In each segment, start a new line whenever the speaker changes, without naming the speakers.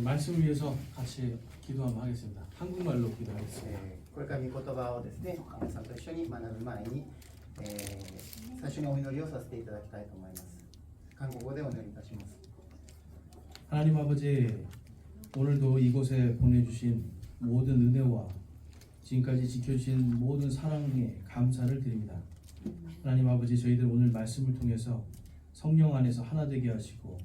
말씀을 위해서 같이 기도 한번 하겠습니다. 한국말로 기도하겠습니다.
これから御言葉をですね、皆さんと一緒に学ぶ前に、最初にお祈りをさせていただきたいと思います。韓国語でお祈りいたします。
하나님 아버지, 오늘도 이곳에 보내주신 모든 은혜와 지금까지 지켜주신 모든 사랑에 감사를 드립니다. 하나님 아버지, 저희들 오늘 말씀을 통해서 성령 안에서 하나 되게 하시고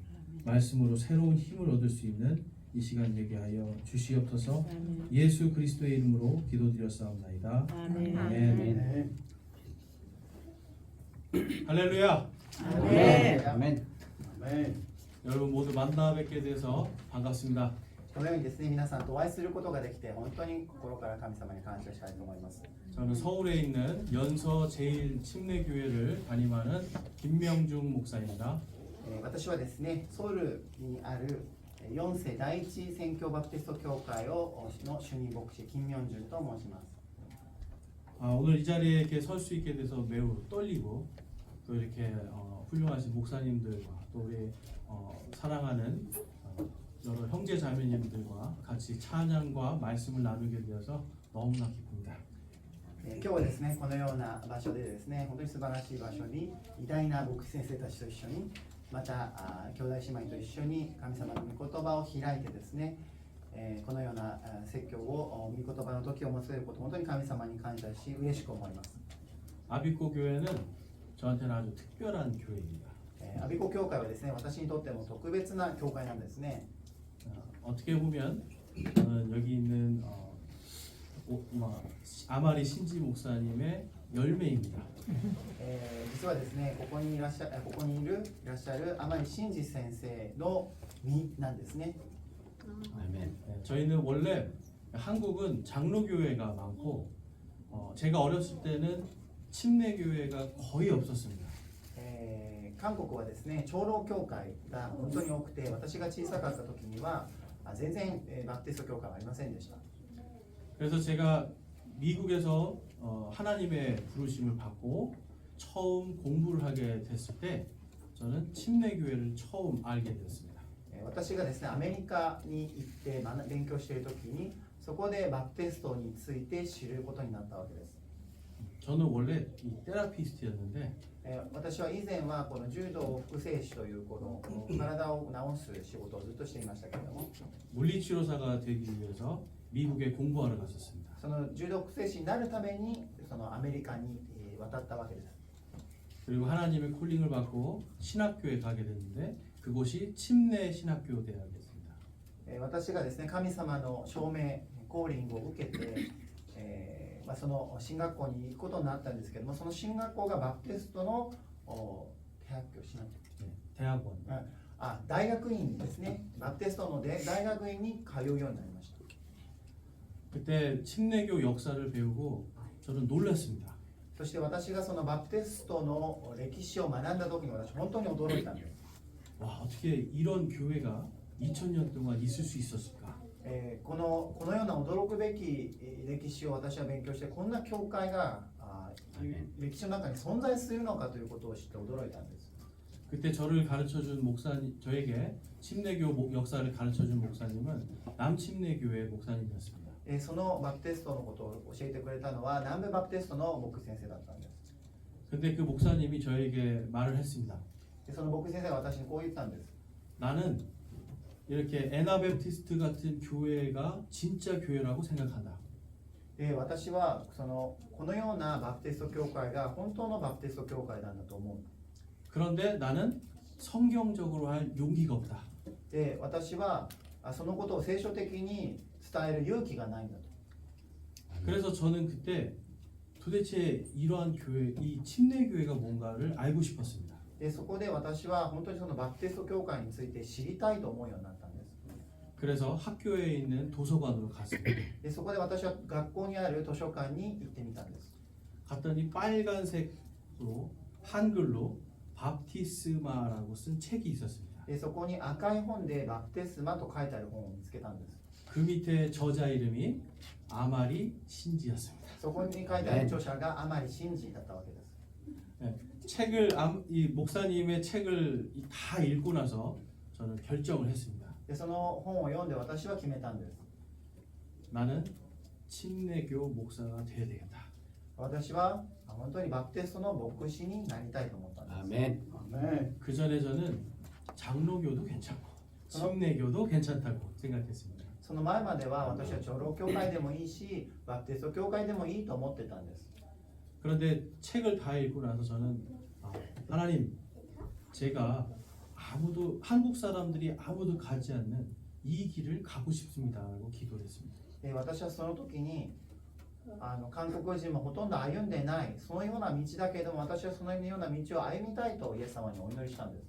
말씀으로 새로운 힘을 얻을 수 있는 이 시간 되게 하여 주시옵소서. 예수 그리스도의 이름으로 기도드렸사옵나이다. 아멘. 아멘. 할렐루야.
아멘.
아멘.
여러분 모두 만나 뵙게 돼서 반갑습니다.
このようにですね、皆さんとお会いすることができて本当に心から神様に感謝したいと思います。
저는 서울에 있는 연서 제1침례교회를 담임하는 김명중 목사입니다.
私はですね、ソウルにある4世第一宣教バプテスト教会の主任牧師金明順と申します。
오늘 이 자리에 이렇게 설 수 있게 돼서 매우 떨리고 또 이렇게 훌륭하신 목사님들과 또 우리 사랑하는 여러 형제 자매님들과 같이 찬양과 말씀을 나누게 되어서 너무나 기쁩니다.
今日はですね、このような場所でですね、本当に素晴らしい場所に偉大な牧師先生たちと一緒に、また兄弟姉妹と一緒に神様の御言葉を開いてですね、このような説教を御言葉の時を持つこと本当に神様に感謝し嬉しく思います。
아비코 교회는 저한테는 아주 특별한 교회입니다.
アビコ教会はですね、私にとっても特別な教会なんですね。
어떻게 보면 저는 여기 있는 아마리 신지 목사님의 열매입니다.
実はですね、ここにいらっしゃる甘利真司先生の実なんですね。
저희는 원래 한국은 장로교회가 많고 제가 어렸을 때는 침례교회가 거의 없었습니다.
韓国はですね、長老教会が本当に多くて、私が小さかった時には全然バプテスト教会はありませんでした。
그래서 제가 미국에서 하나님의 부르심을 받고 처음 공부를 하게 됐을 때 저는 침례교회를 처음 알게 되었습니다.
私がですね、アメリカに行って勉強している時にそこでバプテストについて知ることになったわけです。
저는 원래 이 테라피스트였는데
私は以前はこの柔道復生師というこの体を治す仕事をずっとしていましたけれども、
물리치료사가 되기 위해서 미국에 공부하러 갔었습니다.
その柔道復生師になるためにそのアメリカに渡ったわけです。
그리고 하나님의 콜링을 받고 신학교에 가게 됐는데 그곳이 침례 신학교 대학이었습니다.
私がですね、神様の証明コーリングを受けて、その進学校に行くことになったんですけども、その進学校がバプテストの
대학원.
大学院ですね。バプテストの大学院に通うようになりました。
그때 침례교 역사를 배우고 저는 놀랐습니다.
そして私がそのバプテストの歴史を学んだ時に私本当に驚いたんです。
와, 어떻게 이런 교회가 2000년 동안 있을 수 있었을까?
このような驚くべき歴史を私は勉強して、こんな教会が歴史の中に存在するのかということを知って驚いたんです。
그때 저를 가르쳐준 목사님, 저에게 침례교 역사를 가르쳐준 목사님은 남침례교회 목사님이었습니다.
そのバプテストのことを教えてくれたのは南部バプテストの牧師先生だったんです。
근데 그 목사님이 저에게 말을 했습니다.
その牧師先生が私にこう言ったんです。
나는 이렇게 에나베프티스트 같은 교회가 진짜 교회라고 생각한다.
私はこのようなバプテスト教会が本当のバプテスト教会なんだと思う。
그런데 나는 성경적으로 할 용기가 없다.
私はそのことを聖書的に伝える勇気がないんだと。
그래서 저는 그때 도대체 이러한 교회, 이 침례교회가 뭔가를 알고 싶었습니다.
そこで私は本当にそのバプテスト教会について知りたいと思うようになったんです。
그래서 학교에 있는 도서관으로 갔습니다.
そこで私は学校にある図書館に行ってみたんです。
갔더니 빨간색으로 한글로 밥티스마라고 쓴 책이 있었습니다.
そこに赤い本でバプテスマと書いてある本を見つけたんです。
그 밑에 저자 이름이 아마리 신지였습니다.
そこに書いてある著者が甘利真司だったわけです。
책을 이 목사님의 책을 다 읽고 나서 저는 결정을 했습니다.
でその本を読んで私は決めたんです。
나는 침례교 목사가 돼야 되겠다.
私は本当にバプテストの牧師になりたいと思ったんです。
아멘.
아멘.
그 전에 저는 장로교도 괜찮고 침례교도 괜찮다고 생각했습니다.
その前までは私は長老教会でもいいしバプテスト教会でもいいと思ってたんです。
그런데 책을 다 읽고 나서 저는 하나님, 제가 한국 사람들이 아무도 가지 않는 이 길을 가고 싶습니다라고 기도를 했습니다.
で私はその時に韓国人もほとんど歩んでないそのような道だけれども私はそのような道を歩みたいとイエス様にお祈りしたんです。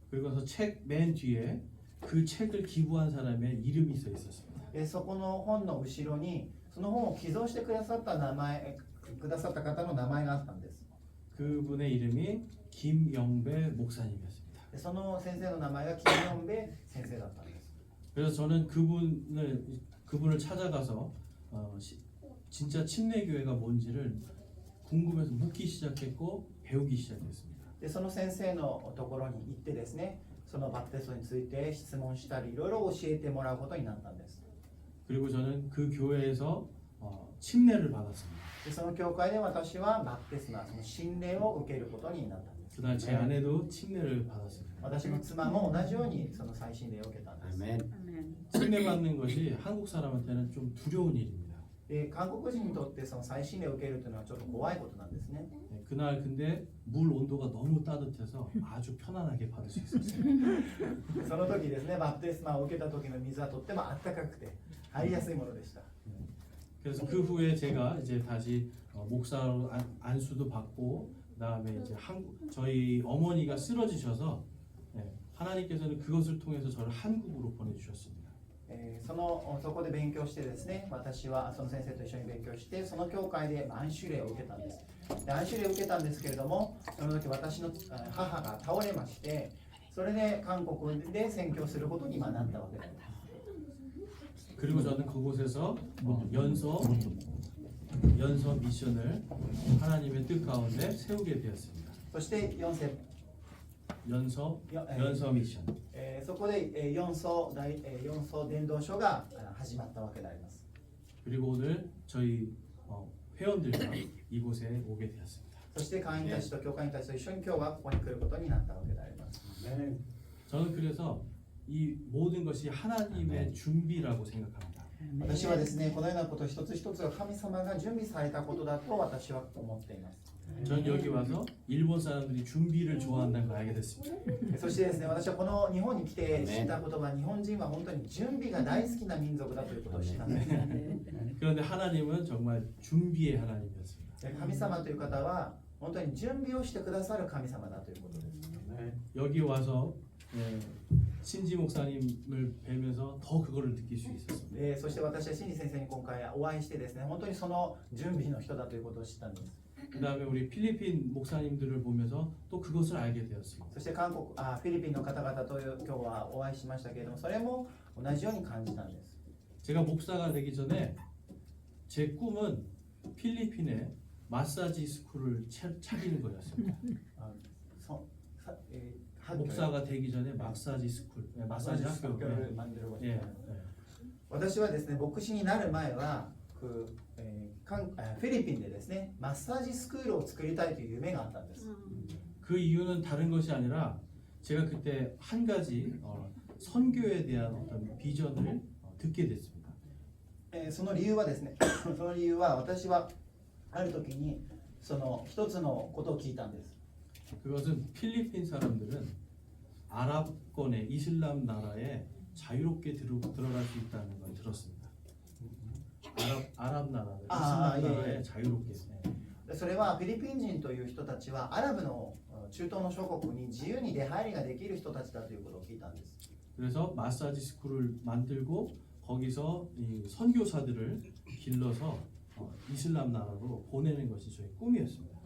그리고서 책 맨 뒤에 그 책을 기부한 사람의 이름이 써 있었습니다.
でそこの本の後ろにその本を寄贈してくださった方の名前があったんです。
그분의 이름이 김영배 목사님이었습니다.
でその先生の名前が金四兵衛先生だったんです。
그래서 저는 그분을 찾아가서 진짜 침례교회가 뭔지를 궁금해서 묻기 시작했고 배우기 시작했습니다.
でその先生のところに行ってですねそのバプテストについて質問したりいろいろ教えてもらうことになったんです。
그리고 저는 그 교회에서 침례를 받았습니다.
でその教会で私はバプテスマその洗礼を受けることになったんです。
그날 제 아내도 침례를 받았습니다.
私の妻も同じようにその再洗礼を受けたんです。
아멘.
침례 받는 것이 한국 사람한테는 좀 두려운 일입니다.
で韓国人にとってその再洗礼を受けるというのはちょっと怖いことなんですね。
네, 그날 근데 물 온도가 너무 따뜻해서 아주 편안하게 받을 수 있었어요.
その時ですねバプテスマを受けた時の水はとっても暖かくて入りやすいものでした。
그래서 그 후에 제가 이제 다시 목사로 안수도 받고 그다음에 이제 저희 어머니가 쓰러지셔서 하나님께서는 그것을 통해서 저를 한국으로 보내주셨습니다.
そこで勉強してですね私はその先生と一緒に勉強してその教会で安守礼を受けたんです。で安守礼を受けたんですけれどもその時私の母が倒れましてそれで韓国で宣教することになったわけです。
그리고 저는 그곳에서 연서 미션을 하나님의 뜻 가운데 세우게 되었습니다.
そして
연서 미션.
そこで4層伝道書が始まったわけであります。
그리고 오늘 저희 회원들과 이곳에 오게 되었습니다.
そして会員たちと教会員たちと一緒に今日はここに来ることになったわけであります。
저는 그래서 이 모든 것이 하나님의 준비라고 생각합니다.
私はですねこのようなこと一つ一つが神様が準備されたことだと私は思っています。
전 여기 와서 일본 사람들이 준비를 좋아한다는 걸 알게 됐습니다.
そしてですね私はこの日本に来て知った言葉日本人は本当に準備が大好きな民族だということを知ったんです。
그런데 하나님은 정말 준비의 하나님이었습니다.
神様という方は本当に準備をしてくださる神様だということです。
여기 와서 신지 목사님을 뵈면서 더 그거를 느낄 수 있었습니다.
そして私は新次先生に今回お会いしてですね本当にその準備の人だということを知ったんです。
그다음에 우리 필리핀 목사님들을 보면서 또 그것을 알게 되었습니다.
そしてフィリピンの方々と今日はお会いしましたけれどもそれも同じように感じたんです。
제가 목사가 되기 전에 제 꿈은 필리핀에 마사지 스쿨을 차리는 거였습니다. 목사가 되기 전에 마사지 스쿨, 마사지 학교를
만들고
예, 예.
私はですね牧師になる前はフィリピンでですねマッサージスクールを作りたいという夢があったんです。
그 이유는 다른 것이 아니라 제가 그때 한 가지 선교에 대한 어떤 비전을 듣게 됐습니다.
その理由はですねその理由は私はある時にその一つのことを聞いたんです。
그것은 필리핀 사람들은 아랍권의 이슬람 나라에 자유롭게 들어갈 수 있다는 걸 들었습니다. 아랍 나라에 이슬람 나라에 자유롭게.
それはフィリピン人という人たちはアラブの中東の諸国に自由に出入りができる人たちだということを聞いたんです。
그래서 마사지 스쿨을 만들고 거기서 이 선교사들을 길러서 이슬람 나라로 보내는 것이 저의 꿈이었습니다.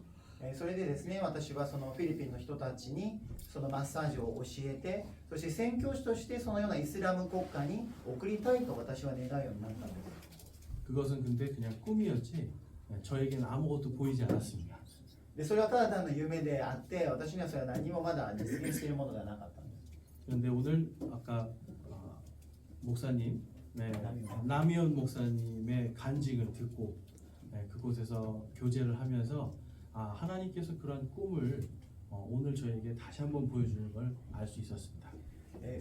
それでですね私はそのフィリピンの人たちにそのマッサージを教えてそして宣教師としてそのようなイスラム国家に送りたいと私は願うようになったんです。
그것은 근데 그냥 꿈이었지 저에게는 아무것도 보이지 않았습니다.
でそれはただ単の夢であって私にはそれは何もまだ実現しているものではなかったんです。
그런데 오늘 아까 목사님, 네, 남이온 목사님의 간증을 듣고 네, 그곳에서 교제를 하면서 하나님께서 그런 꿈을 오늘 저에게 다시 한번 보여주는 걸 알 수 있었습니다.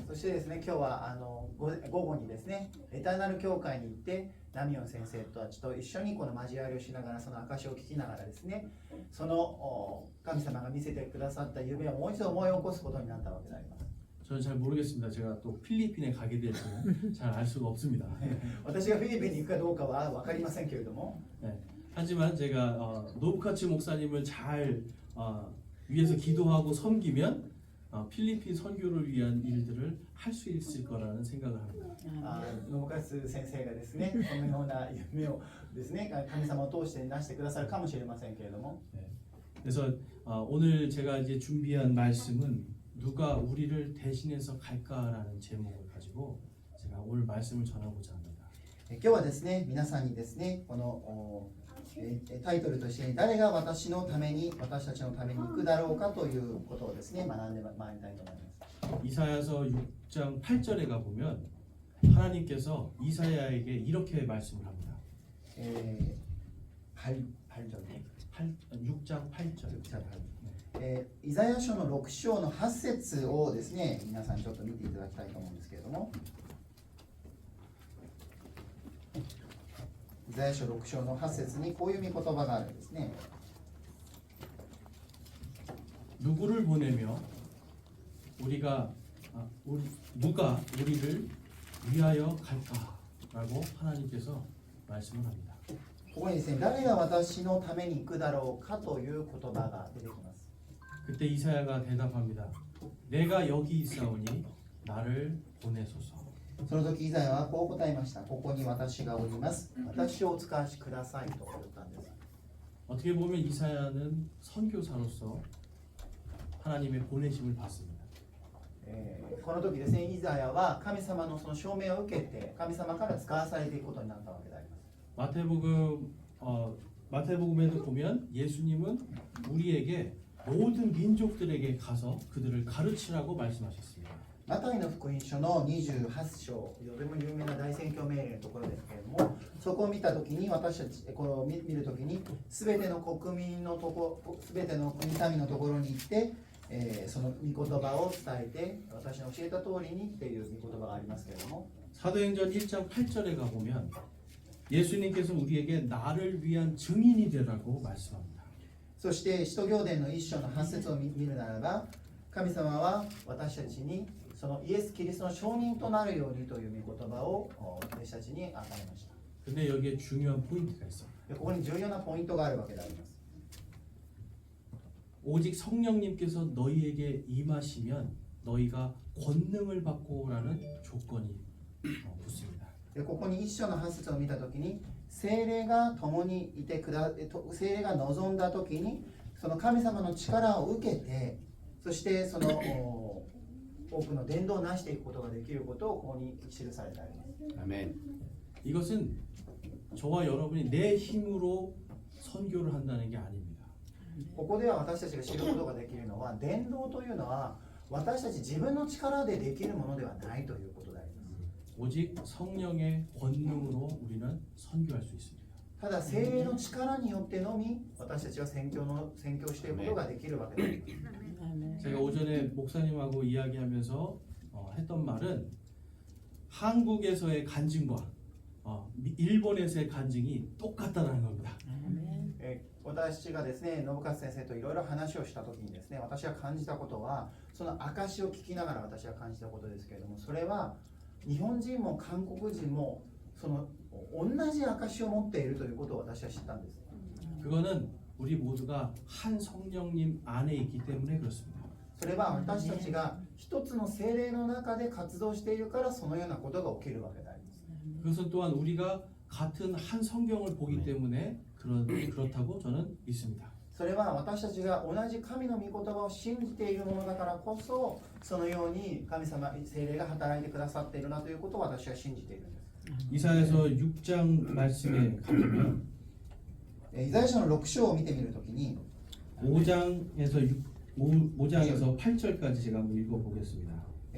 そしてですね、今日は午後にですね、エターナル教会に行って、ナミオン先生たちと一緒にこの交わりをしながら、その証を聞きながらですね、その神様が見せてくださった夢をもう一度思い起こすことになったわけであります。
저는 잘 모르겠습니다. 제가 또 필리핀에 가게 될지는 잘 알 수가 없습니다.
私がフィリピンに行くかどうかは分かりませんけれども、
네, 하지만 제가 노브카츠 목사님을 잘 위해서 기도하고 섬기면 필리핀 선교를 위한 일들을 할 수 있을 거라는 생각을 합니다.
ノブカツ先生がですね、このような夢をですね、神様を通してなしてくださるかもしれませんけれども、
네, 그래서 오늘 제가 이제 준비한 말씀은 누가 우리를 대신해서 갈까라는 제목을 가지고 제가 오늘 말씀을 전하고자 합니다.
今日はですね、皆さんにですね、このタイトルとして誰が私のために私たちのために行くだろうかということをですね、学んでまいりたいと思います。
이사야서 6장 8절에 가 보면 하나님께서 이사야에게 이렇게 말씀을 합니다. 6장 8절.
イザヤ書の6章の8節をですね、皆さんちょっと見ていただきたいと思うんですけれども、イザヤ書6章の8節にこういう見言葉があるんですね。
누구를 보내며 누가 우리를 위하여 갈까라고 하나님께서 말씀을 합니다.
ここにですね、誰が私のために行くだろうかという言葉が出てきます。
그때 이사야가 대답합니다. 내가 여기 있사오니 나를 보내소서.
その時イザヤはこう答えました。ここに私がおります。私をお使わしくださいと言ったんです。
어떻게 보면 이사야는 선교사로서 하나님의 보내심을 받습니다.
この時ですね、イザヤは神様のその証明を受けて神様から使わされていくことになったわけであります。
마태복음에도 보면 예수님은 우리에게 모든 민족들에게 가서 그들을 가르치라고 말씀하셨습니다.
マタイの福音書の28章、とても有名な大宣教命令のところですけれども、そこを見たときに、私たち、これを見るときに、すべての国民のところ、すべての国民のところに行って、その御言葉を伝えて、私の教えた通りにっていう御言葉がありますけれども、
사도행전 1장 8절에 가보면 예수님께서 우리에게 나를 위한 증인이 되라고 말씀합니다.
そして使徒行伝の1章の8節を見るならば、神様は私たちにそのイエス・キリストの証人となるようにという御言葉を弟子たちに与えました。
근데 여기에 중요한 포인트가 있어요.
ここに重要なポイントがあるわけであります。
오직 성령님께서 너희에게 임하시면 너희가 권능을 받고라는 조건이 붙습니다.
ここに1章の8節を見たときに、聖霊が共にいて聖霊が望んだときに、その神様の力を受けて、そしてその多くの伝道を成していくことができることをここに記されてあります。
아멘.
이것은 저와 여러분이 내 힘으로 선교를 한다는 게 아닙니다.
ここでは私たちが知ることができるのは、伝道というのは私たち自分の力でできるものではないということであります。
오직 성령의 권능으로 우리는 선교할 수 있습니다.
ただ聖霊の力によってのみ私たちは宣教していくことができるわけであります。
제가 오전에 목사님하고 이야기하면서 했던 말은 한국에서의 간증과 일본에서의 간증이 똑같다는 겁니다.
私がですね、信勝先生といろいろ話をしたときにですね、私が感じたことは、その証を聞きながら私が感じたことですけれども、それは日本人も韓国人もその同じ証を持っているということを私は知ったんです。
그거는 우리 모두가 한 성령님 안에 있기 때문에 그렇습니다.
それは私たちが一つの聖霊の中で活動しているからそのようなことが起きるわけであります。
그것은 또한 우리가 같은 한 성경을 보기 때문에 그렇다고 저는 믿습니다.
それは私たちが同じ神の御言葉を信じているものだからこそ、そのように神様、聖霊が働いてくださっているなということを私は信じているんです。
이사야서 6장 말씀에 가면
イザヤ書の6章を見てみるときに
5장에서 8절까지 제가 한번 읽어보겠습니다.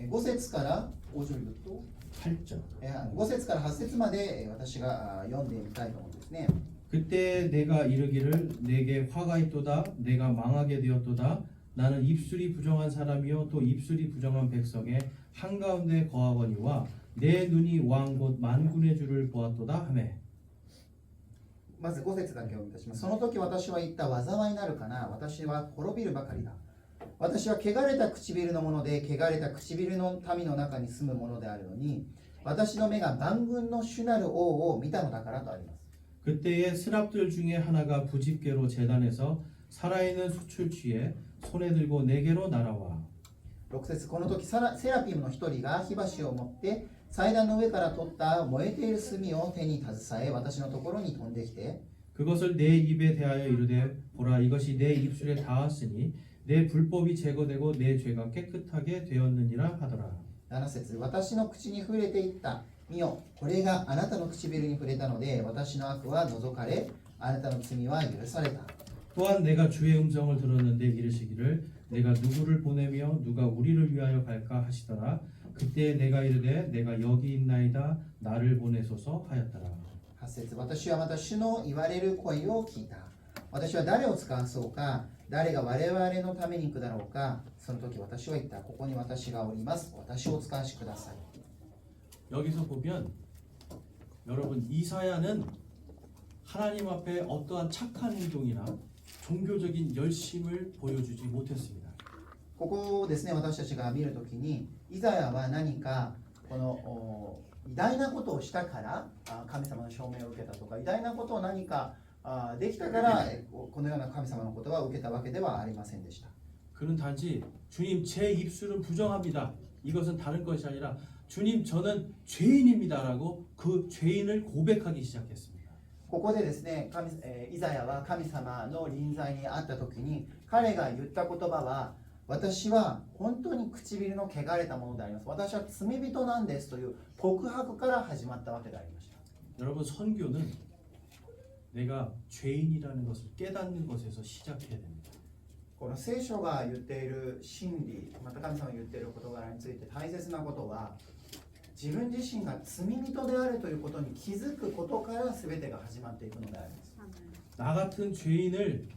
5節から5절と
8절.
5節から8節まで私が読んでみたいと思うんですね。
그때 내가 이르기를 내게 화가 있도다 내가 망하게 되었도다 나는 입술이 부정한 사람이요 또 입술이 부정한 백성의 한가운데 거하거니와 내 눈이 왕 곧 만군의 주를 보았도다 하매.
まず5節だけをいたします。その時私は言った。災いなるかな。私は滅びるばかりだ。私は汚れた唇のもので、汚れた唇の民の中に住むものであるのに、私の目が万軍の主なる王を見たのだからとあります。
그때에 스랍들 중에 하나가 부집개로 제단에서 살아있는 숯을 취해 손에 들고 내게로 날아와.
6節この時セラピムの一人が火箸を持って祭壇の上から取った燃えている炭を手に携え私のところに飛んできて
그것을 내 입에 대하여 이르되 보라 이것이 내 입술에 닿았으니 내 불법이 제거되고 내 죄가 깨끗하게 되었느니라 하더라.
7節私の口に触れていった見よこれがあなたの唇に触れたので私の悪は除かれあなたの罪は許された
또한 내가 주의 음성을 들었는데 이르시기를 내가 누구를 보내며 누가 우리를 위하여 갈까 하시더라. 그때 내가 이르되 내가 여기 있나이다 나를 보내소서 하였더라.
8節私はまた主の言われる声を聞いた私は誰を使わそうか誰が我々のために行くだろうかその時私は言ったここに私がおります私を使わしください
여기서 보면 여러분 이사야는 하나님 앞에 어떠한 착한 행동이나 종교적인 열심을 보여주지 못했습니다.
ここですね私たちが見るときにイザヤは何かこの偉大なことをしたから神様の証明を受けたとか偉大なことを何かできたからこのような神様の言葉を受けたわけではありませんでした
그는 단지 주님 제 입술은 부정합니다. 이것은 다른 것이 아니라 주님 저는 죄인입니다라고 그 죄인을 고백하기 시작했습니다.
ここでですねイザヤは神様の臨在にあったときに彼が言った言葉は私は本当に唇の汚れたものであります。私は罪人なんですという告白から始まったわけでありました。
여러분 선교는 내가 죄인이라는 것을 깨닫는 것에서 시작해야 됩니다.
この聖書が言っている真理、また神様が言っている事柄について大切なことは自分自身が罪人であるということに気づくことから全てが始まっていくのであります。
나 같은 죄인을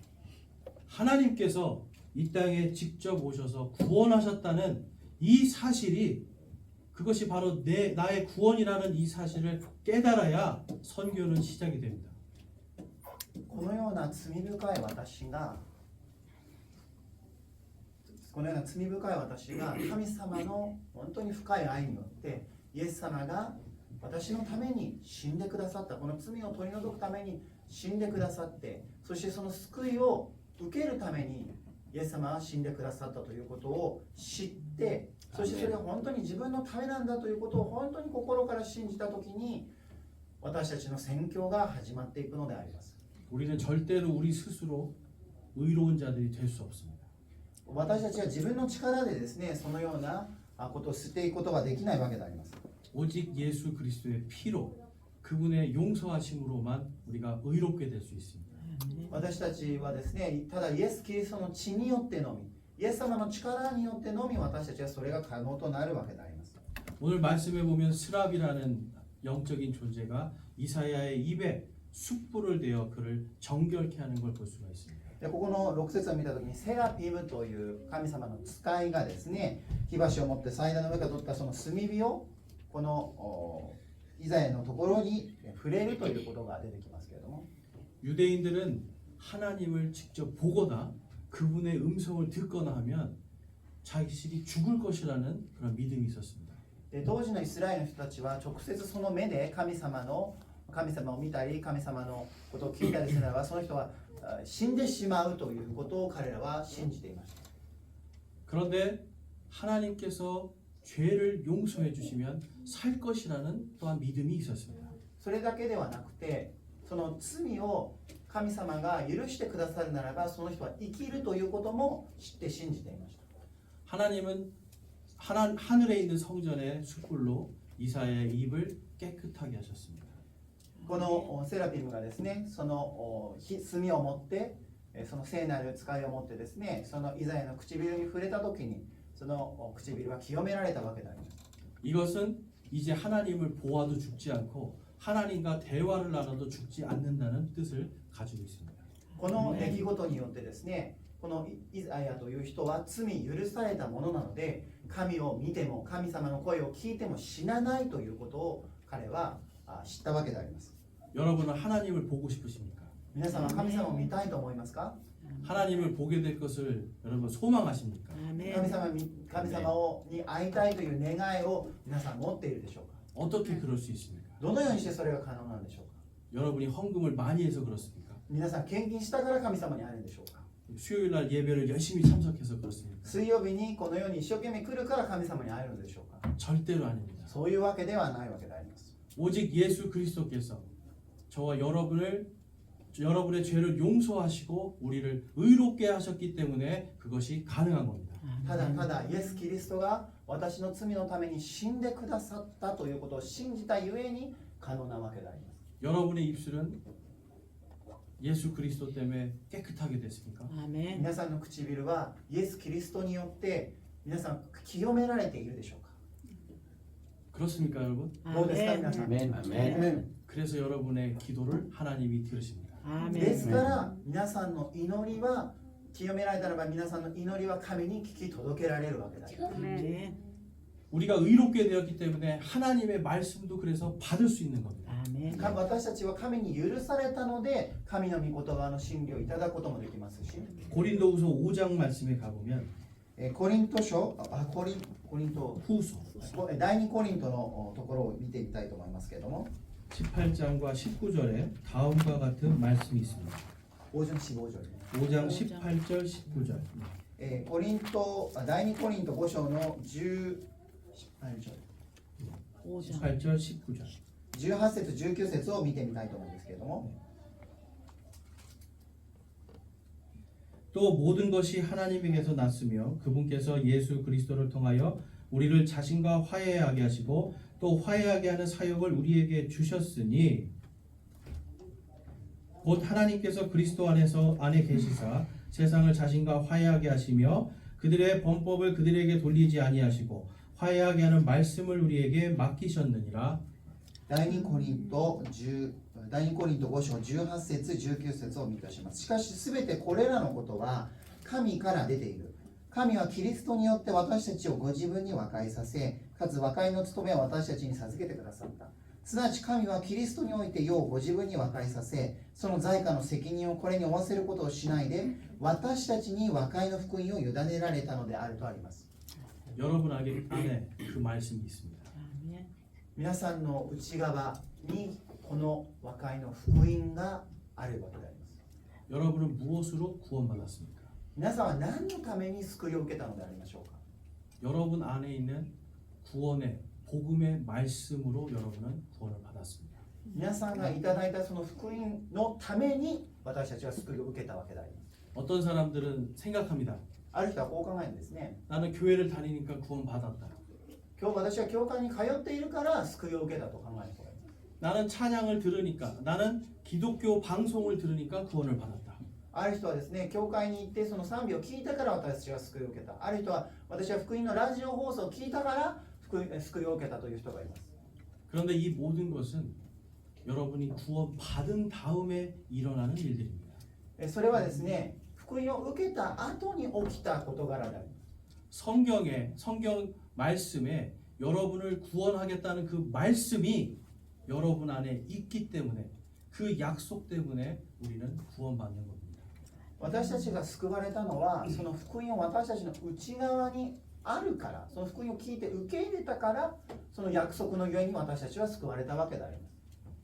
하나님께서 이 땅에 직접 오셔서 구원하셨다는 이 사실이 그것이 바로 나의 구원이라는 이 사실을 깨달아야 선교는 시작이 됩니다.
このような罪深い私が神様の本当に深い愛によってイエス様が私のために死んでくださったこの罪を取り除くために死んでくださってそしてその救いを受けるためにイエス様は死んでくださったということを知ってそしてそれが本当に自分のためなんだということを本当に心から信じたときに私たちの宣教が始まっていくのであります。
우리는 절대로 우리 스스로 의로운 자들이 될 수 없습니다.
私たちは自分の力でですねそのようなことをしていくことができないわけであります。
오직 예수 그리스도의 피로 그분의 용서하심으로만 우리가 의롭게 될 수 있습니다.
私たちはですねただイエス・キリストの血によってのみイエス様の力によってのみ私たちはそれが可能となるわけであります。
오늘 말씀에 보면 스랍이라는 영적인 존재가 이사야의 입에 숯불을 대어 그를 정결케 하는 걸 볼 수가 있습니다.
でここの6節を見たときにセラピムという神様の使いがですね火箸を持って祭壇の上から取ったその炭火をこのイザヤのところに触れるということが出てきますけれども
유대인들은 하나님을 직접 보거나 그분의 음성을 듣거나 하면 자신이 죽을 것이라는 그런 믿음이 있었습니다.
で当時のイスラエルの人たちは直接その目で神様を見たり神様のことを聞いたりするならばその人は死んでしまうということを彼らは信じていました。
그런데 하나님께서 죄를 용서해 주시면 살 것이라는 또한 믿음이 있었습니다.
それだけではなくてその罪を神様が許してくださるならばその人は生きるということも知って信じていました。
하나님은 하늘에 있는 성전의 숯불로 이사야의 입을 깨끗하게 하셨습니다.
このセラピムがですねその炭を持ってその聖なる使いを持ってですねそのイザヤの唇に触れた時にその唇は清められたわけであります。
이것은 이제 하나님을 보아도 죽지 않고 하나님과 대화를 나눠도 죽지 않는다는 뜻을 가지고 있습니다.
この出来事によってですね、このイザヤという人は罪許されたものなので、神を見ても神様の声を聞いても死なないということを彼は知ったわけであります。
여러분은 하나님을 보고 싶으십니까?
皆さんは神様を見たいと思いますか？
하나님을 보게 될 것을 여러분 소망하십니까?
神様に会いたいという願いを皆さん持っているでしょうか？
어떻게 그럴 수 있습니까?
どのようにしてそれが可能なんでしょうか？
여러분이 헌금을 많이 해서 그렇습니까?
皆さん献金したから神様に会えるんでしょうか？
수요일 날 예배를 열심히 참석해서 그렇습니까?
水曜日にこのように一生懸命来るから神様に会えるのでしょうか？
절대로 아닙니다.
そういうわけではないわけであります。
오직 예수 그리스도께서 저와 여러분의 죄를 용서하시고 우리를 의롭게 하셨기 때문에 그것이 가능한 겁니다.
ただただイエス・キリストが私の罪のために死んでくださったということを信じたゆえに可能なわけであります。
여러분의 입술은 예수 그리스도 때문에 깨끗하게 됐습니까?
皆さんの唇はイエス・キリストによって皆さん清められているでしょうか？
그렇습니까, 여러분?
どうですか皆さん？
아멘.
그래서 여러분의 기도를 하나님이 들으십니다.
ですから皆さんの祈りは清められたならば皆さんの祈りは神に聞き届けられるわけであります。
우리가 의롭게 되었기 때문에 하나님의 말씀도 그래서 받을 수 있는 겁니다.
私たちは神に許されたので神の御言葉の真理をいただくこともできますし、
고린도후서 5장 말씀에 가보면
コリント書コリント
후서
第2コリントのところを見てみたいと思いますけれども、
18장과 19절에 다음과 같은 말씀이 있습니다.
5章15章ですね。
5장 18절 19절
第2コリント5章の18
18절 19절
18節19節を見てみたいと思うんですけれども、
또 모든 것이 하나님에게서 났으며 그분께서 예수 그리스도를 통하여 우리를 자신과 화해하게 하시고 또 화해하게 하는 사역을 우리에게 주셨으니 곧 하나님께서 그리스도 안에 계시사 세상을 자신과 화해하게 하시며 그들의 범법을 그들에게 돌리지 아니하시고 화해하게 하는 말씀을 우리에게 맡기셨느니라.
第2コリント5章18節19節を見出します。しかしすべてこれらのことは神から出ている。神はキリストによって私たちをご自分に和解させ、かつ和解の務めを私たちに授けてくださった。すなわち神はキリストにおいて世をご自分に和解させ、その罪過の責任をこれに負わせることをしないで、私たちに和解の福音を委ねられたのであるとあります。
여러분 안에 그 말씀이 있습니다.
皆さんの内側にこの和解の福音があるわけであります。
여러분은 무엇으로 구원받았습니까?
皆さんは何のために救いを受けたのでありましょうか？
여러분 안에 있는 구원의 복음의 말씀으로 여러분은 구원을 받았습니다.
皆さんがいただいたその福音のために私たちは救いを受けたわけであります。
어떤 사람들은 생각합니다.
ある人はこう考えるんですね。
나는 교회를 다니니까 구원받았다.
今日私は教会に通っているから救いを受けたと考える人がいます。
나는 찬양을 들으니까 나는 기독교 방송을 들으니까 구원을 받았다.
ある人はですね、教会に行ってその賛美を聞いたから私たちは救いを受けた。ある人は私は福音のラジオ放送を聞いたから救いを受けたという人がいます。
그런데 이 모든 것은 여러분이 구원받은 다음에 일어나는 일들입니다.
それはですね、福音を受けた後に起きた事柄であります。
성경 말씀에 여러분을 구원하겠다는 그 말씀이 여러분 안에 있기 때문에 그 약속 때문에 우리는 구원받는 겁니다.
私たちが救われたのはその福音を私たちの内側にあるから、その福音を聞いて受け入れたから、その約束のゆえに私たちは救われたわけであります。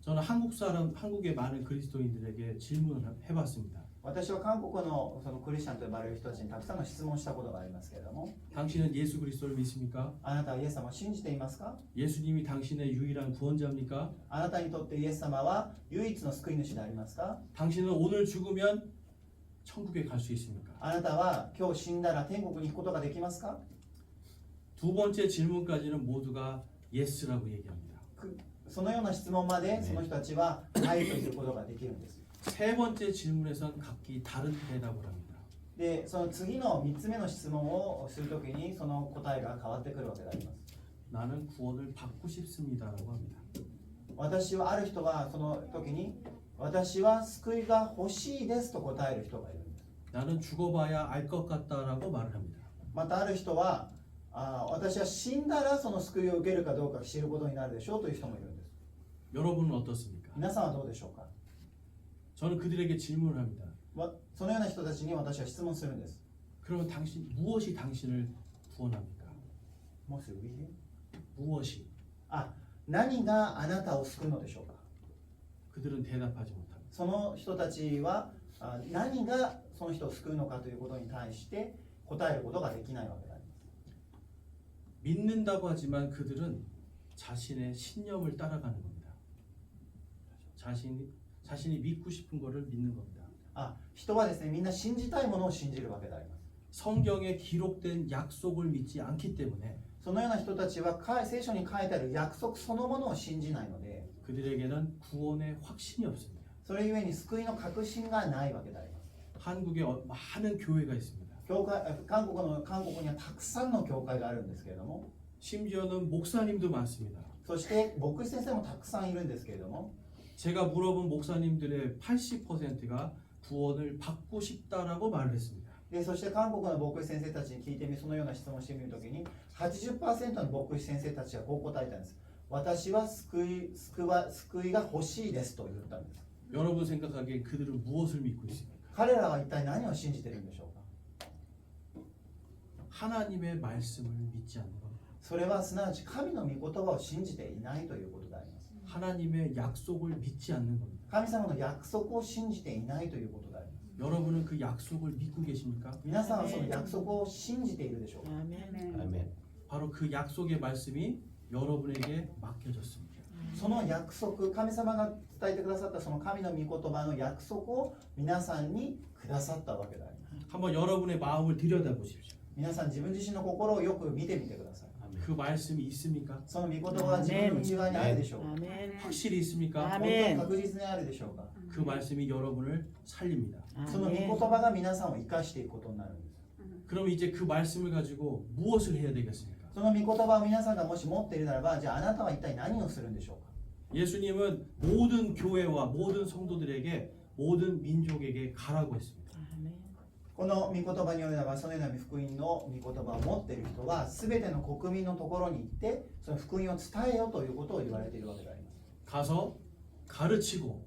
저는 한국의 많은 그리스도인들에게 질문을 해봤습니다.
私は韓国のそのクリスチャンと呼ばれる人たちにたくさんの質問をしたことがありますけれども、
당신은 예수 그리스도를 믿습니까?
あなたはイエス様を信じていますか？
예수님이 당신의 유일한 구원자입니까?
あなたにとってイエス様は唯一の救い主でありますか？
당신은 오늘 죽으면 천국에 갈 수 있습니까?
あなたは今日死んだら天国に行くことができますか？
두 번째 질문까지는 모두가 예스라고 얘기합니다.
そのような質問までその人たちははいということができるんです。
세 번째 질문에선 각기 다른 대답을 합니다.
で、その次の3つ目の質問をするときにその答えが変わってくるわけであります。
나는 구원을 받고 싶습니다라고 합니다.
私はある人はその時に私は救いが欲しいですと答える人がいるんです。
나는 죽어봐야 알 것 같다라고 말을 합니다.
またある人は私は死んだらその救いを受けるかどうか知ることになるでしょうという人もいるんです。
여러분은 어떻습니까?
皆さんはどうでしょうか。
저는 그들에게 질문을 합니다.
そのような人たちに私は質問するんです。
그러면 무엇이 당신을 구원합니까?
もし
무엇이?
何があなたを救うのでしょうか。
그들은 대답하지 못합니다.
その人たちは何がその人を救うのかということに対して答えることができないわけであります。
믿는다고 하지만 그들은 자신의 신념을 따라가는 겁니다. 자신이 믿고 싶은 것을 믿는 겁니다.
人はですね、みんな信じたいものを信じるわけであります。
성경에 기록된 약속을 믿지 않기 때문에
そのような人たちは聖書に書いてある約束そのものを信じないので、
그들에게는 구원의 확신이 없습니다.
それゆえに救いの確信がないわけであります。
한국에 많은 교회가 있습니다.
韓国にはたくさんの教会があるんですけれども、
심지어는 목사님도 많습니다.
そして牧師先生もたくさんいるんですけれども、
제가 물어본 목사님들의 80%가 구원을 받고 싶다라고 말을 했습니다.
そして韓国の牧師先生たちに聞いてみ、そのような質問をしてみるときに 80% の牧師先生たちはこう答えたんです。私は救いが欲しいですと言ったんです。
여러분 생각하기에 그들은 무엇을 믿고 있습니까?
彼らは一体何を信じているんでしょうか。
하나님의 말씀을 믿지 않는 겁니다.
それはすなわち神の御言葉を信じていないということであります。
하나님의 약속을 믿지 않는 겁니다.
神様の約束を信じていないということであります。
여러분은 그 약속을 믿고 계십니까?
皆さんはその約束を信じているでしょうか。
아멘.
바로 그 약속의 말씀이 여러분에게 맡겨졌습니다.
その約束、神様が伝えてくださったその神の御言葉の約束を皆さんにくださったわけであります。
한번 여러분의 마음을 들여다보십시오.
皆さん自分自身の心をよく見てみてください。
그 말씀이 있습니까?
その御言葉は自分の内側にあるでしょうか。
확실히 있습니까?
本当に確実にあるでしょうか。
그 말씀이 여러분을 살립니다.
その御言葉が皆さんを生かしていくことになるんです。
그럼 이제 그 말씀을 가지고 무엇을 해야 되겠습니까?
その御言葉を皆さんがもし持っているならば、じゃああなたは一体何をするんでしょうか。
예수님은 모든 교회와 모든 성도들에게 모든 민족에게 가라고 했습니다.
この御言葉によるならば、そのような福音の御言葉を持っている人は全ての国民のところに行ってその福音を伝えよということを言われているわけであります。
가서 가르치고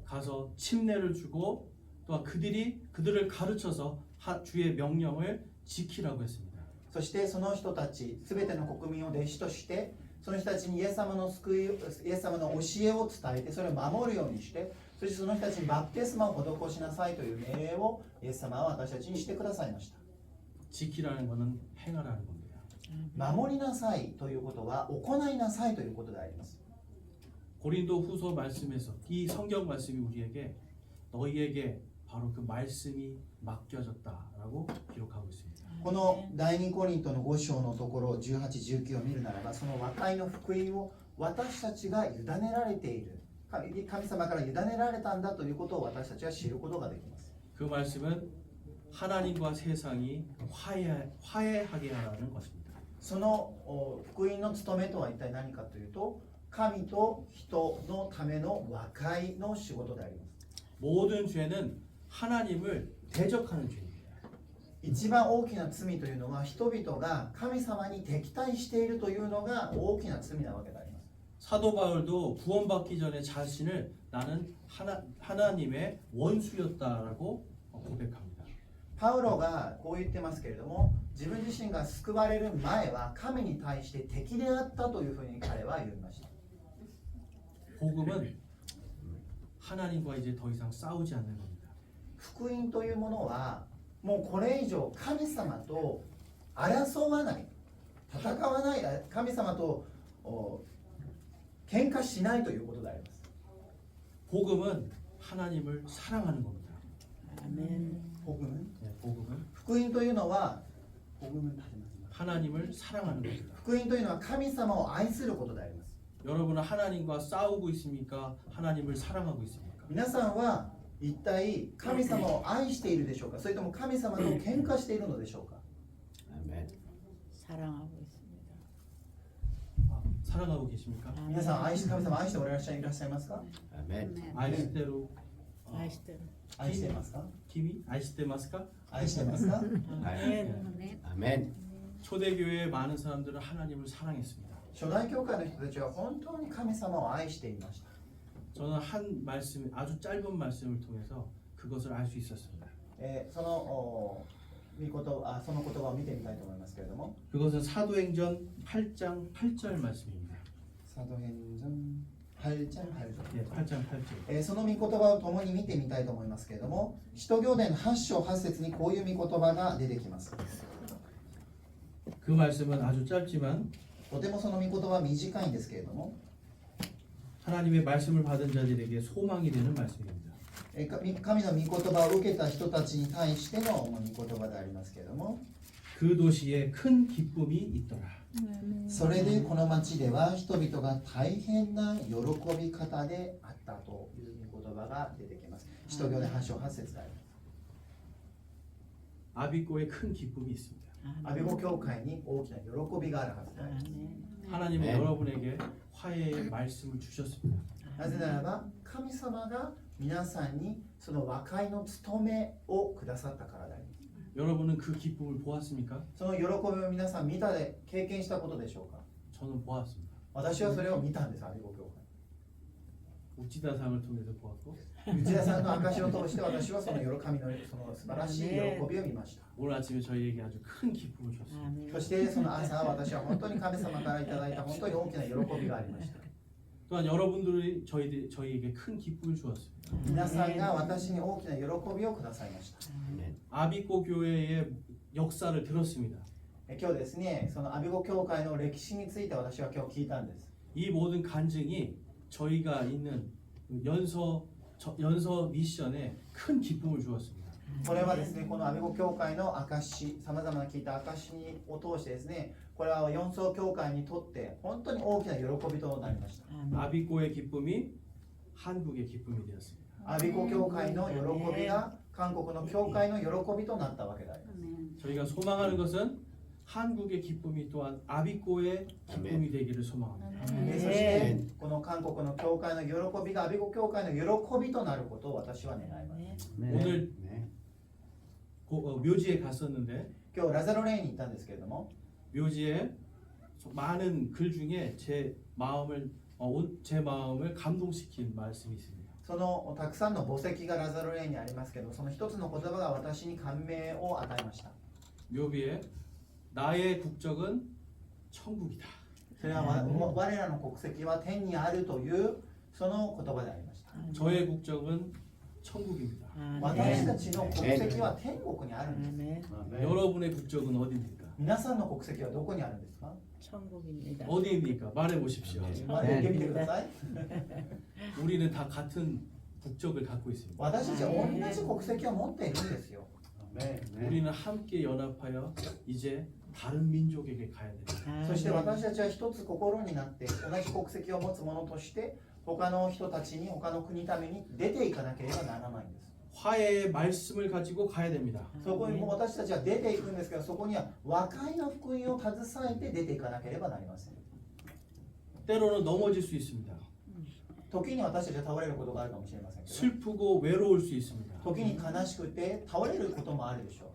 가서 침례를 주고 또한 그들을 가르쳐서 주의 명령을 지키라고 했습니다.
そしてその人たち全ての国民を弟子としてその人たちにイエス様の救い、イエス様の教えを伝えてそれを守るようにして、そしてその人たちにバプテスマを施しなさいという命令をイエス様は私たちにしてくださいました。
지키라는 것은 행하라는 겁니다.
守りなさいということは行いなさいということであります。
고린도 후서 말씀에서 이 성경 말씀이 우리에게 너희에게 바로 그 말씀이 맡겨졌다라고 기록하고 있습니다.
この第2コリントの5章のところ18、19を見るならば、その和解の福音を私たちが委ねられている、神様から委ねられたんだということを私たちは知ることができます。
그 말씀은 하나님과 세상이 화해하게 하라는 것입니다.
その福音の務めとは一体何かというと、神と人のための和解の仕事であります。
모든 죄는 하나님을 대적하는 죄입니다.
一番大きな罪というのは人々が神様に敵対しているというのが大きな罪なわけであります。
사도 바울도 구원받기 전에 자신을 나는 하나님의 원수였다라고 고백합니다.
パウロがこう言ってますけれども、自分自身が救われる前は神に対して敵であったというふうに彼は言いました。
복음은 하나님과 이제 더 이상 싸우지 않는 겁니다.
福音というものはもうこれ以上神様と争わない、戦わない、神様と喧嘩しないということであります。
복음은 하나님을 사랑하는 겁니다.
복음은?
네, 복음은
福音というのは
하나님을 사랑하는 겁니다.
福音というのは神様を愛することであります。
여러분은 하나님과 싸우고 있습니까? 하나님을 사랑하고 있습니까?
皆さんは一体神様を愛しているでしょうか、それとも神様と喧嘩しているのでしょうか。
아멘.
사랑하고 있습니다.
사랑하고 계십니까?
皆さん神様愛しておらっしゃいますか？
아멘.
아이시대로
愛してる。
愛していますか？
김이 아이시대마스까?
愛してますか？
아멘. 아멘.
초대교회의 많은 사람들은 하나님을 사랑했습니다.
初代教会の人たちは本当に神様を愛していました。
저는 한 말씀, 아주 짧은 말씀을 통해서 그것을 알 수 있었습니다.
その言葉を見てみたいと思いますけれども、
그것은 사도행전 8장 8절 말씀입니다.
サドヘンジョン8章
예, 8장 8절.
その御言葉を共に見てみたいと思いますけれども、使徒行伝の8章8節にこういう御言葉が出てきます。
그 말씀은 아주 짧지만
とてもその御言葉は短いんですけれども、
하나님의 말씀을 받은 자들에게 소망이 되는 말씀입니다.
神の御言葉を受けた人たちに対しての御言葉でありますけれども、
그 도시에 큰 기쁨이 있더라.
それでこの町では人々が大変な喜び方であったという御言葉が出てきます。使徒行伝8章8節であります。
아비꼬에 큰 기쁨이 있습니다.
アビゴ教会に大きな喜びがあるはずであります。
하나님은
네.
여러분에게 화해의 말씀을 주셨습니다.
なぜならば神様が皆さんにその和解の務めをくださったからであります。
여러분은 그 기쁨을 보았습니까?
その喜びを皆さん見たで経験したことでしょうか？
저는 보았습니다.
私はそれを見たんです、アビゴ教会。
우찌다상을 통해서 보았고
内田さんの証を通して私はその喜びのその素晴らしい喜びを見ました。
오늘 아침에 저희에게 아주 큰 기쁨을 줬습니다.
そしてその朝私は本当に神様からいただいた本当に大きな喜びがありました。
또한 여러분들이 저희에게 큰 기쁨을 주었습니다.
皆さんが私に大きな喜びをくださいました。
아멘.
아비꼬 교회의 역사를 들었습니다.
今日ですね、そのアビゴ教会の歴史について私は今日聞いたんです。
이 모든 간증이 저희가 있는 연서 미션에 큰 기쁨을 주었습니다.
これはですね、このアビゴ教会の証、さまざまな聞いた証を通してですね、これは四層教会にとって本当に大きな喜びとなりました。
아비꼬의 기쁨이 한국의 기쁨이 되었습니다.
アビゴ教会の喜びが韓国の教会の喜びとなったわけであります。
저희가 소망하는 것은 한국의 기쁨이 또한 아비꼬의 기쁨이 되기를 소망합니다.
そしてこの韓国の教会の喜びがアビゴ教会の喜びとなることを私は願います。
오늘
네.
묘지에 갔었는데
今日ラザロレイに行ったんですけれども、
묘지에 많은 글 중에 제 마음을 감동시킨 말씀이 있습니다.
そのたくさんの墓石がラザロレイにありますけど、その一つの言葉が私に感銘を与えました。
묘비에 나의 국적은 천국이다.
それは我らの国籍は天にあるというその言葉でありました。
저의 국적은 천국입니다.
私たちの国籍は天国にあるんです
여러분의 국적은 어디입니까?
皆さんの国籍はどこにあるんですか？
천국입니다.
어디입니까? 말해 보십시오.
まあ言ってみてください。
우리는 다 같은 국적을 갖고 있습니다.
私たちは同じ国籍を持っているんですよ。
우리는 함께 연합하여 이제 다른 민족에게 가야 됩니다.
そして私たちは一つ心になって同じ国籍を持つ者として他の人たちに他の国ために出ていかなければならないんです。
화해의 말씀을 가지고 가야 됩니다.
そこにもう私たちは出ていくんですけど、そこには和解の福音を携えて出ていかなければなりません。
때로는 넘어질 수 있습니다.
時に私たちは倒れることがあるかもしれませんけど、
슬프고 외로울 수 있습니다.
時に悲しくて倒れることもあるでしょ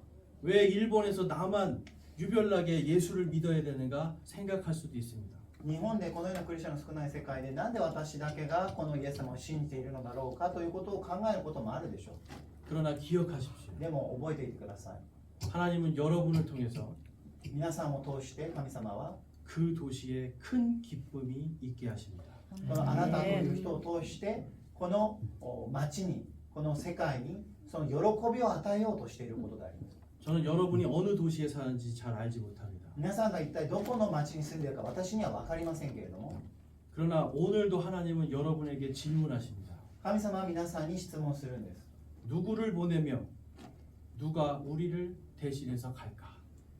う。
왜 일본에서 나만 유별나게 예수를 믿어야 되는가 생각할 수도 있습니다.
日本でこのようなクリスチャンの少ない世界でなんで私だけがこのイエス様を信じているのだろうかということを考えることもあるでしょ
그러나 기억하십시오.
う。でも覚えていてください。
하나님은 여러분을 통해서
皆さんを通して神様は
그 도시에 큰 기쁨이 있게 하십니다.
このあなたという人を通してこの町にこの世界にその喜びを与えようとしていることであります。
저는 여러분이 어느 도시에 사는지 잘 알지 못합니다.
皆さんが一体どこの町に住んでいるか私には分かりませんけれども、
그러나 오늘도 하나님은 여러분에게 질문하십니다.
神様は皆さんに質問するんです。
누구를 보내며 누가 우리를 대신해서 갈까?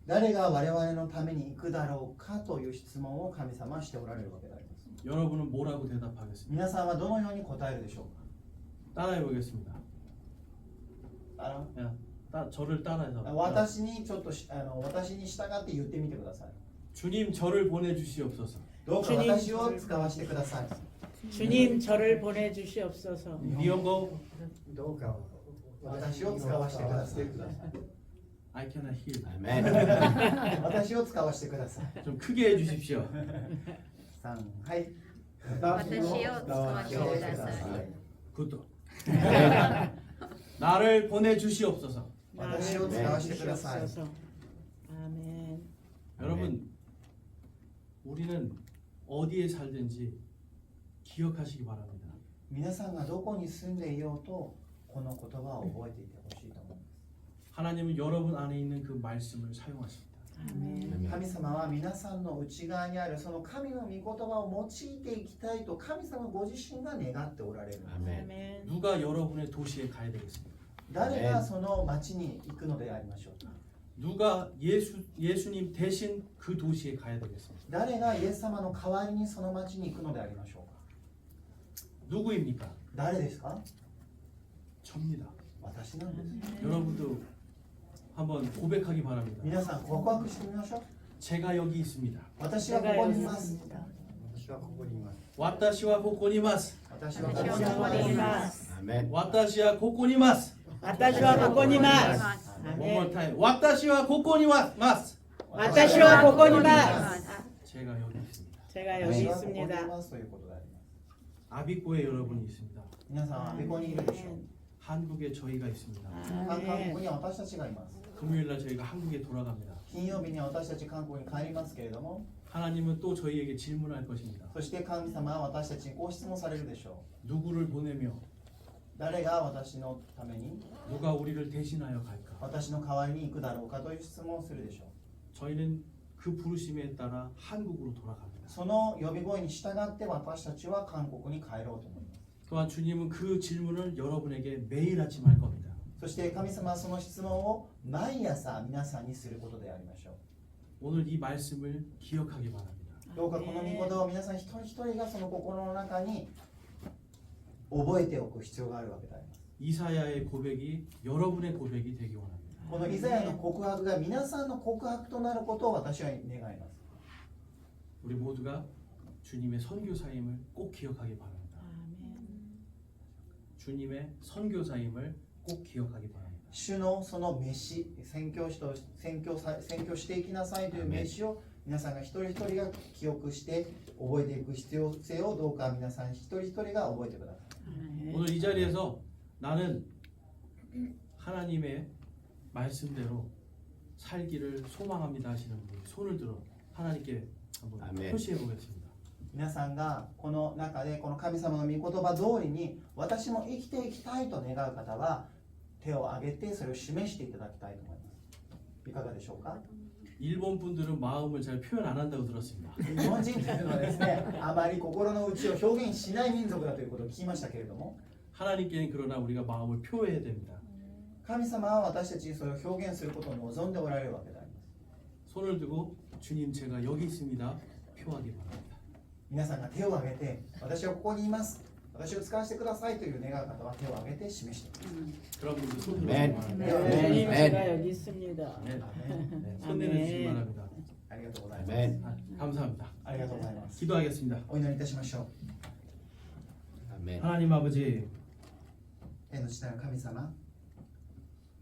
誰が我々のために行くだろうかという質問を神様はしておられるわけであります。
여러분은 뭐라고 대답하겠습니까?
皆さんはどのように答えるでしょう
따라해 보겠습니다.
か？
저를 따라해서
私にちょっと私に従って言ってみてください。
주님 저를 보내 주시옵소서.
どうか私を使わせてください。
주님 저를 보내주시옵소서.
日本語
どうか私を使わせてください。
I cannot hear.
아멘.
私を使わせてください。
좀 크게 해주십시오.
3、はい。
私を使わせてください。
굿도. 나를 보내주시옵소서.
나를
私を使わせてください。
보내주시옵소서. 아멘.
여러분, 우리는 어디에 살든지 기억하시기 바랍니다.
皆さんがどこに住んでいようとこの言葉を覚えていてほしいと思います。
하나님은 여러분 안에 있는 그 말씀을 사용하십니다.
아멘.
神様は皆さんの内側にあるその神の御言葉を用いていきたいと神様ご自身が願っておられるんです。
아멘.
아멘.
누가 여러분의 도시에 가야 되겠습니까?
誰がその町に行くのでありましょうか。
누가 예수님 대신 그 도시에 가야 되겠습니까?
誰がイエス様の代わりにその町に行くのでありましょうか。
누구입니까?
誰ですか。
접니다.
私なんです。
여러분도 한번 고백하기 바랍니다.
皆さん告白してみましょう。
제가 여기 있습니다.
私はここにいます。私はここにいます。
와타시와 고코니마스.
私はこ
私
こにい
はここにい
ま。
ますす。
아멘.
와타시와 고코니마스.
私はここにいます。
One more time. 와타시와 고코니마스.
私はここにいます。
제가 여기 있습니다.
제가 여기
私はここにい
있습니다.
ますということであります。
아비꼬에 여러분이 있습니다.
皆さんはどこにいるでしょう。
한국에 저희가 있습니다.
韓国
아멘.
には私たちがいます。
금요일날 저희가 한국에 돌아갑니다.
金曜日には私たち韓国に帰りますけれども、
하나님은 또 저희에게 질문할 것입니다.
そして神様は私たちにこう質問されるでしょう。
누구를 보내며
誰が私のために
누가 우리를 대신하여 갈까?
私の代わりに行くだろうかという質問をするでしょう。
저희는 그 부르심에 따라 한국으로 돌아갑니다.
その呼び声に従って私たちは韓国に帰ろうと思います。
또한 주님은 그 질문을 여러분에게 매일 아침 할 겁니다.
そして神様はその質問を毎朝皆さんにすることでありましょう。
오늘 이 말씀을 기억하기 바랍니다.
どうかこの御言葉を皆さん一人一人がその心の中に覚えておく必要があるわけであります。
이사야의 고백이 여러분의 고백이 되기 원합니다.
このイザヤの告白が皆さんの告白となることを私は願います。
우리 모두가 주님의 선교사임을 꼭 기억하기 바랍니다.
아멘.
주님의 선교사임을 꼭 기억하기 바랍니다.
主のその召し、宣教師していきなさいという召しを皆さんが一人一人が記憶して覚えていく必要性をどうか皆さん一人一人が覚えてください。
아멘.
오늘 이 자리에서 나는 하나님의 말씀대로 살기를 소망합니다 하시는 분이 손을 들어 하나님께 한번
아멘.
표시해 보겠습니다.
皆さんがこの中でこの神様の御言葉通りに私も生きていきたいと願う方は手を挙げてそれを示していただきたいと思います。いかがでしょうか。
일본 분들은 마음을 잘 표현 안 한다고 들었습니다.
日本人というのはですね、あまり心の内を表現しない民族だということを聞きましたけれども、
하나님께는 그러나 우리가 마음을 표해야 됩니다.
神様は私たちにそれを表現することを望んでおられるわけであります。
손을 들고 주님 제가 여기 있습니다. 표하기 바랍니다.
皆さんが手を挙げて、私はここにいます。私を使わせてくださいという願う方は手を挙げて示してください。
그럼 우리 손
아멘.
들어주시기 바랍니다.
주님
아멘.
제가 여기 있습니다.
네.
ね
손 내려주시기 바랍니다.
ありがとうございます。
아멘.
감사합니다.
ありがとうございます。
기도하겠습니다.
お祈りいたしましょう。
아멘.
하나님 아버지
天の父なる神様、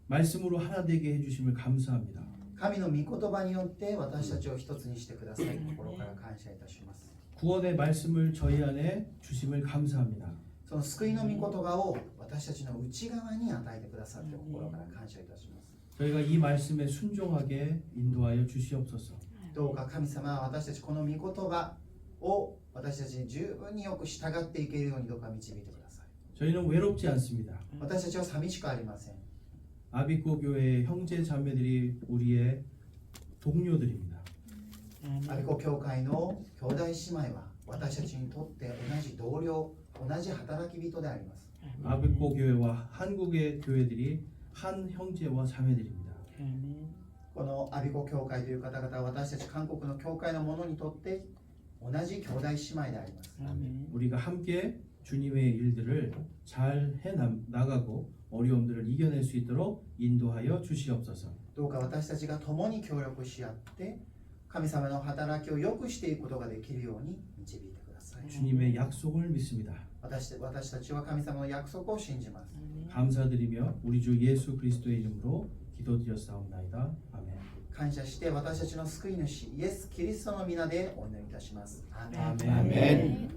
말씀으로 하나 되게 해주심을 감사합니다.
神の御言葉によって私たちを一つにしてください。心から感謝いたします。
구원의 말씀을 저희 안에 주심을 감사합니다.
その救いの御言葉を私たちの内側に与えてくださって心から感謝いたします。
저희가 이 말씀에 순종하게 인도하여 주시옵소서.
どうか神様は私たちこの御言葉を私たちに十分によく従っていけるようにどうか導いてください。
저희는 외롭지 않습니다.
私たちは寂しくありません。
아비꼬 교회의 형제 자매들이 우리의 동료들입니다.
アビコ教会の兄弟姉妹は私たちにとって同じ同僚、同じ働き人であります。
아비꼬 교회와 한국의 교회들이 한 형제와 자매들입니다.
아멘.
このアビコ教会という方々は私たち韓国の教会の者にとって同じ兄弟姉妹であります。
아멘.
우리가 함께 주님의 일들을 잘 해나가고 어려움들을 이겨낼 수 있도록 인도하여 주시옵소서.
どうか私たちが共に協力し合って神様の働きを良くしていくことができるように導いてください。
주님의 약속을 믿습니다.
私たちは神様の約束を信じます。
감사드리며 우리 주 예수 그리스도의 이름으로 기도드렸사옵나이다. 아멘.
感謝して私たちの救い主イエス・キリストの皆でお祈りいたします。アーメン。
아멘.